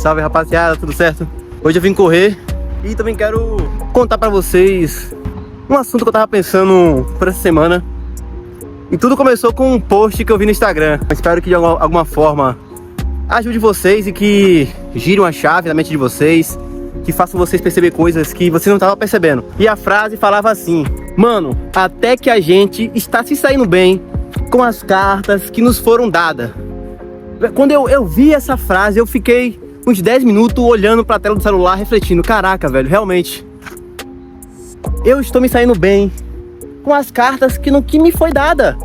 Salve, rapaziada, tudo certo? Hoje eu vim correr e também quero contar pra vocês um assunto que eu tava pensando por essa semana. E tudo começou com um post que eu vi no Instagram. Eu espero que de alguma forma ajude vocês e que gire uma chave na mente de vocês, que façam vocês perceber coisas que vocês não estavam percebendo. E a frase falava assim: mano, até que a gente está se saindo bem com as cartas que nos foram dadas. Quando eu vi essa frase, eu fiquei uns 10 minutos olhando pra tela do celular, refletindo. Caraca, velho, realmente eu estou me saindo bem com as cartas que me foi dada.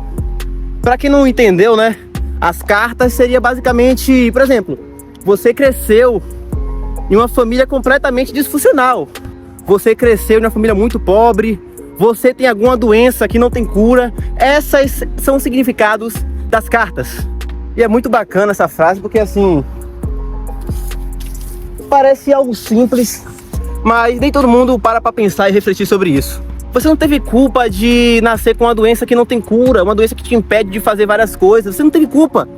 Pra quem não entendeu, né, as cartas seria basicamente, por exemplo, você cresceu em uma família completamente disfuncional, você cresceu em uma família muito pobre, você tem alguma doença que não tem cura. Esses são os significados das cartas. E é muito bacana essa frase, porque assim, parece algo simples, mas nem todo mundo para pra pensar e refletir sobre isso. Você não teve culpa de nascer com uma doença que não tem cura, uma doença que te impede de fazer várias coisas. Você não teve culpa.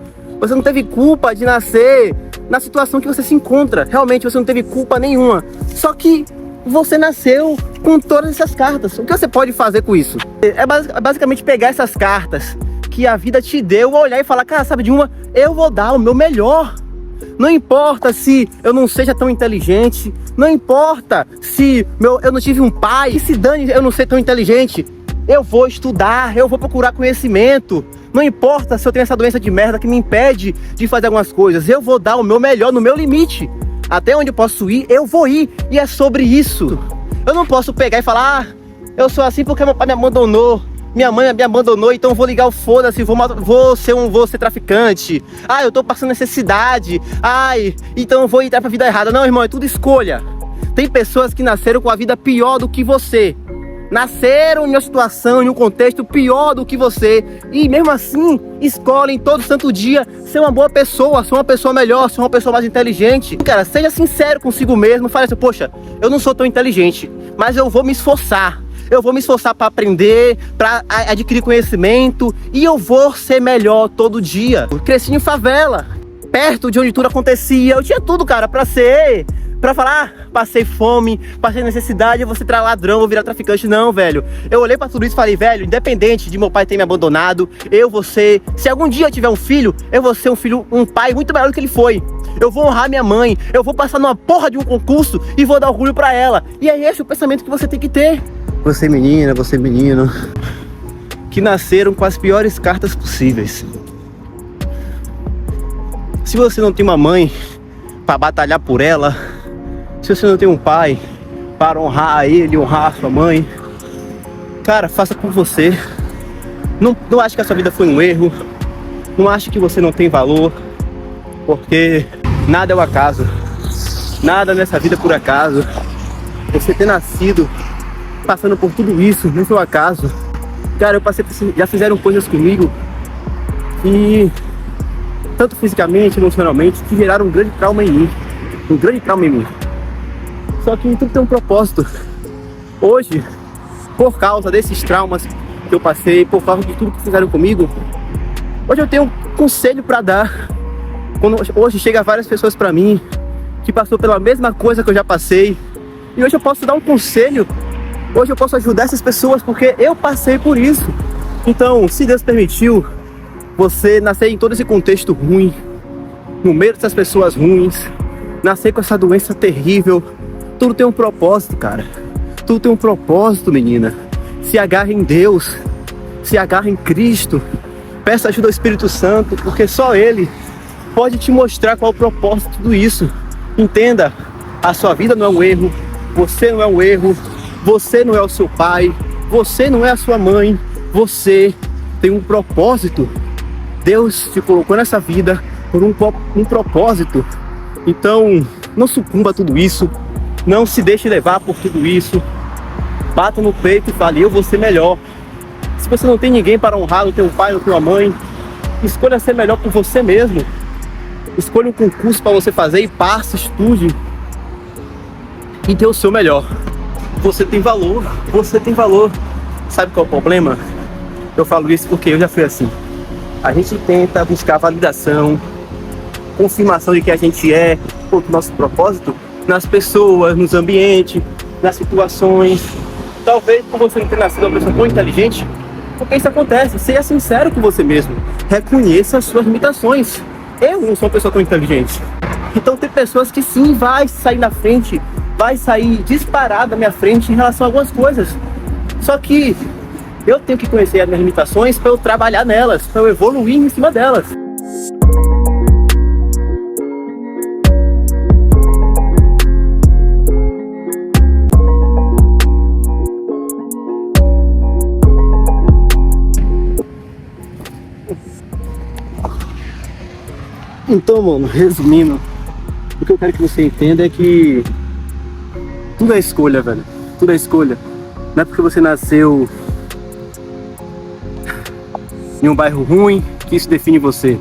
Você não teve culpa de nascer na situação que você se encontra. Realmente você não teve culpa nenhuma. Só que você nasceu com todas essas cartas. O que você pode fazer com isso? É basicamente pegar essas cartas que a vida te deu, olhar e falar: cara, sabe de uma? Eu vou dar o meu melhor. Não importa se eu não seja tão inteligente, não importa se eu não tive um pai, que se dane eu não ser tão inteligente, eu vou estudar, eu vou procurar conhecimento. Não importa se eu tenho essa doença de merda que me impede de fazer algumas coisas, eu vou dar o meu melhor no meu limite. Até onde eu posso ir, eu vou ir, e é sobre isso. Eu não posso pegar e falar: eu sou assim porque meu pai me abandonou, minha mãe me abandonou, então vou ligar o foda-se, vou ser traficante. Eu tô passando necessidade. Então eu vou entrar pra vida errada. Não, irmão, é tudo escolha. Tem pessoas que nasceram com a vida pior do que você. Nasceram em uma situação, em um contexto pior do que você, e mesmo assim escolhem todo santo dia ser uma boa pessoa, ser uma pessoa melhor, ser uma pessoa mais inteligente. Cara, seja sincero consigo mesmo. Fale assim: poxa, eu não sou tão inteligente, mas eu vou me esforçar. Eu vou me esforçar para aprender, para adquirir conhecimento, e eu vou ser melhor todo dia. Eu cresci em favela, perto de onde tudo acontecia. Eu tinha tudo, cara, para falar: passei fome, passei necessidade, eu vou ser ladrão, vou virar traficante. Não, velho. Eu olhei para tudo isso e falei: velho, independente de meu pai ter me abandonado, eu vou ser, se algum dia eu tiver um filho, eu vou ser um pai muito melhor do que ele foi. Eu vou honrar minha mãe, eu vou passar numa porra de um concurso e vou dar orgulho para ela. E é esse o pensamento que você tem que ter. Você menina, você menino, que nasceram com as piores cartas possíveis. Se você não tem uma mãe para batalhar por ela, se você não tem um pai para honrar ele, honrar a sua mãe, cara, faça por você. Não ache que a sua vida foi um erro. Não ache que você não tem valor, porque nada é o acaso. Nada nessa vida é por acaso. Você ter nascido passando por tudo isso não foi um acaso. Cara, já fizeram coisas comigo, e tanto fisicamente, emocionalmente, que geraram um grande trauma em mim. Um grande trauma em mim. Só que tudo tem um propósito. Hoje, por causa desses traumas que eu passei, por causa de tudo que fizeram comigo, hoje eu tenho um conselho para dar. Hoje chega várias pessoas para mim que passou pela mesma coisa que eu já passei, e hoje eu posso dar um conselho. Hoje eu posso ajudar essas pessoas porque eu passei por isso. Então, se Deus permitiu você nascer em todo esse contexto ruim, no meio dessas pessoas ruins, nascer com essa doença terrível, tudo tem um propósito, cara. Tudo tem um propósito, menina. Se agarre em Deus, se agarre em Cristo, peça ajuda ao Espírito Santo, porque só Ele pode te mostrar qual é o propósito de tudo isso. Entenda, a sua vida não é um erro, você não é um erro, você não é o seu pai, você não é a sua mãe, você tem um propósito. Deus te colocou nessa vida por um propósito. Então, não sucumba a tudo isso, não se deixe levar por tudo isso. Bata no peito e fale: eu vou ser melhor. Se você não tem ninguém para honrar, não tem um pai, não tem uma mãe, escolha ser melhor por você mesmo. Escolha um concurso para você fazer e passe, estude e dê o seu melhor. Você tem valor, você tem valor. Sabe qual é o problema? Eu falo isso porque eu já fui assim. A gente tenta buscar validação confirmação de que a gente é, o nosso propósito, nas pessoas, nos ambientes, nas situações. Talvez por você não ter nascido uma pessoa tão inteligente, porque isso acontece. Seja sincero com você mesmo. Reconheça as suas limitações. Eu não sou uma pessoa tão inteligente. Então tem pessoas que sim, vai sair na frente, vai sair disparado na minha frente em relação a algumas coisas. Só que eu tenho que conhecer as minhas limitações para eu trabalhar nelas, para eu evoluir em cima delas. Então, mano, resumindo, o que eu quero que você entenda é que tudo é escolha, velho. Tudo é escolha. Não é porque você nasceu em um bairro ruim que isso define você.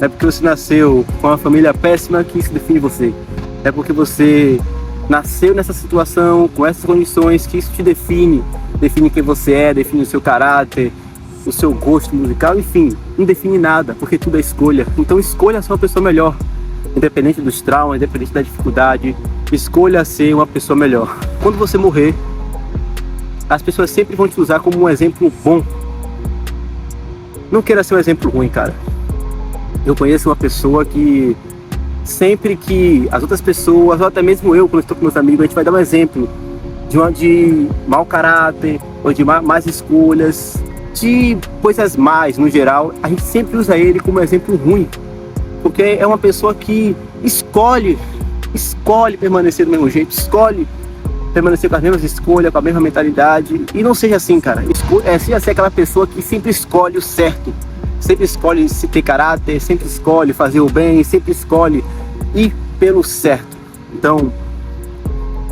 Não é porque você nasceu com uma família péssima que isso define você. É porque você nasceu nessa situação, com essas condições, que isso te define. Define quem você é, define o seu caráter, o seu gosto musical, enfim, não define nada, porque tudo é escolha. Então escolha ser uma pessoa melhor, independente dos traumas, independente da dificuldade, escolha ser uma pessoa melhor. Quando você morrer, as pessoas sempre vão te usar como um exemplo bom. Não queira ser um exemplo ruim, cara. Eu conheço uma pessoa que sempre que as outras pessoas, ou até mesmo eu, quando estou com meus amigos, a gente vai dar um exemplo de mau caráter, ou de más escolhas, de coisas mais, no geral, a gente sempre usa ele como exemplo ruim, porque é uma pessoa que escolhe permanecer do mesmo jeito, escolhe permanecer com as mesmas escolhas, com a mesma mentalidade, e não seja assim, cara. Seja ser aquela pessoa que sempre escolhe o certo, sempre escolhe se ter caráter, sempre escolhe fazer o bem, sempre escolhe ir pelo certo. Então,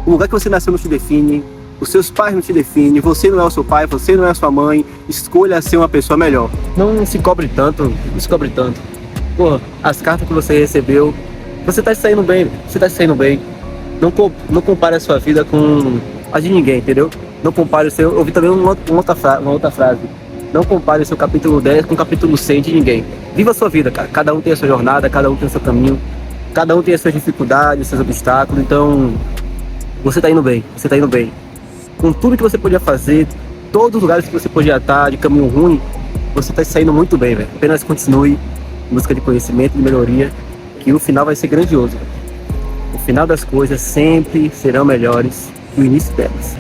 o lugar que você nasceu não te define, os seus pais não te definem, você não é o seu pai, você não é a sua mãe. Escolha ser uma pessoa melhor. Não se cobre tanto, não se cobre tanto. Pô, as cartas que você recebeu, você tá saindo bem, você tá saindo bem. Não compare a sua vida com a de ninguém, entendeu? Não compare o seu... Eu ouvi também uma outra frase. Não compare o seu capítulo 10 com o capítulo 100 de ninguém. Viva a sua vida, cara. Cada um tem a sua jornada, cada um tem o seu caminho, cada um tem as suas dificuldades, os seus obstáculos. Então, você tá indo bem, você tá indo bem. Com tudo que você podia fazer, todos os lugares que você podia estar de caminho ruim, você tá saindo muito bem, velho. Apenas continue em busca de conhecimento, de melhoria, que o final vai ser grandioso, velho. O final das coisas sempre serão melhores que o início delas.